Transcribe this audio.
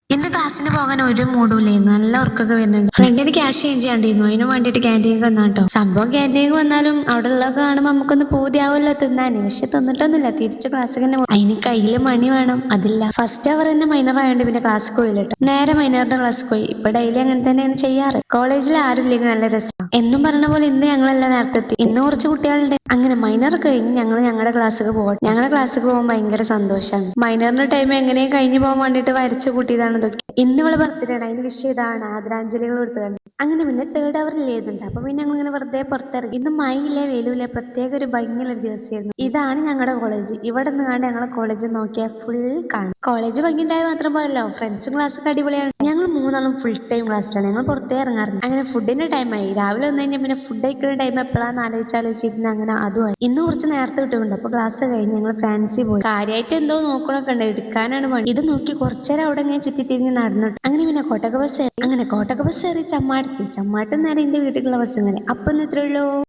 ഇന്ന് ക്ലാസ്സിന് പോകാൻ ഒരു മൂഡും ഇല്ലായിരുന്നു. നല്ല ഉറക്കൊക്കെ വരുന്നുണ്ട്. ഫ്രണ്ടിന് ക്യാഷ് ചേഞ്ച് ചെയ്യാണ്ടിരുന്നു. അതിന് വേണ്ടിയിട്ട് ക്യാൻറ്റീനിൽ വന്നാട്ടോ. സംഭവം ക്യാൻറ്റീനിൽ വന്നാലും അവിടെ ഉള്ളതൊക്കെ കാണുമ്പോൾ നമുക്കൊന്ന് പൂതിയാവുമല്ലോ തിന്നാന്. പക്ഷെ തിന്നിട്ടൊന്നുമില്ല. തിരിച്ച് ക്ലാസ്സിൽ തന്നെ പോകും. അതിന് കയ്യിൽ മണി വേണം. അതില്ല. ഫസ്റ്റ് അവർ തന്നെ മൈനർ ആയതുകൊണ്ട് പിന്നെ ക്ലാസ് പോയില്ലട്ടോ. നേരെ മൈനറിന്റെ ക്ലാസ് പോയി. ഇപ്പൊ ഡെയിലി അങ്ങനെ തന്നെയാണ് ചെയ്യാറ്. കോളേജിൽ ആരും ഇല്ലെങ്കിൽ നല്ല രസം. എന്നും പറഞ്ഞ പോലെ ഇന്ന് ഞങ്ങളെല്ലാം നേരത്തെ എത്തി. ഇന്ന് കുറച്ച് കുട്ടികളുണ്ട്. അങ്ങനെ മൈനർ കഴിഞ്ഞ് ഞങ്ങൾ ഞങ്ങളുടെ ക്ലാസ്സിൽ പോകട്ടെ. ഞങ്ങളുടെ ക്ലാസ്സിൽ പോകാൻ ഭയങ്കര സന്തോഷമാണ്. മൈനറിന്റെ ടൈം എങ്ങനെയും കഴിഞ്ഞു പോകാൻ വേണ്ടിയിട്ട് വരച്ചു കൂട്ടിയതാണ് ഇതൊക്കെ. ഇന്ന് ഇവളെ ബർത്ത്ഡേ ആണ്. അതിന് വിഷയം ഇതാണ് ആദരാഞ്ജലികൾ കൊടുത്തുകൊണ്ട്. അങ്ങനെ പിന്നെ തേർഡ് അവറിൽ എഴുതുന്നുണ്ട്. അപ്പൊ പിന്നെ ഞങ്ങൾ ഇങ്ങനെ വെറുതെ പുറത്തിറങ്ങി. ഇന്ന് മഴയില്ല വെയിലുമില്ല, പ്രത്യേക ഒരു ഭംഗിയുള്ള ഒരു ദിവസമായിരുന്നു. ഇതാണ് ഞങ്ങളുടെ കോളേജ്. ഇവിടെ നിന്ന് കണ്ട് ഞങ്ങളെ കോളേജ് നോക്കിയാൽ ഫുൾ കാണും. കോളേജ് ഭംഗിയുണ്ടായ മാത്രം പോരല്ലോ, ഫ്രണ്ട്സും ക്ലാസ്സൊക്കെ അടിപൊളിയാണ്. ഞങ്ങൾ മൂന്നാളും ഫുൾ ടൈം ക്ലാസ്സിലാണ്. ഞങ്ങൾ പുറത്തേ ഇറങ്ങാറില്ല. അങ്ങനെ ഫുഡിന്റെ ടൈമായി. രാവിലെ വന്നു കഴിഞ്ഞാൽ പിന്നെ ഫുഡ് കഴിക്കുന്ന ടൈം എപ്പോഴാന്ന് ആലോചിച്ചിരുന്ന് അങ്ങനെ അതുമായി. ഇന്ന് കുറച്ച് നേരത്തെ വിട്ടുകൊണ്ട് അപ്പൊ ക്ലാസ് കഴിഞ്ഞ് ഞങ്ങൾ ഫാൻസി പോയി. കാര്യമായിട്ട് എന്തോ നോക്കണൊക്കെ ഉണ്ട്. എടുക്കാനാണ് പണി. ഇത് നോക്കി കുറച്ചേരം അവിടെ ഞാൻ ചുറ്റി തിരിഞ്ഞ് നടന്നു. അങ്ങനെ പിന്നെ കോട്ടക ബസ് കയറി. ചമ്മാട്ട് നേരെ എന്റെ വീട്ടിലുള്ള ബസ് കയറി. അപ്പൊ ഇത്രയുള്ളൂ.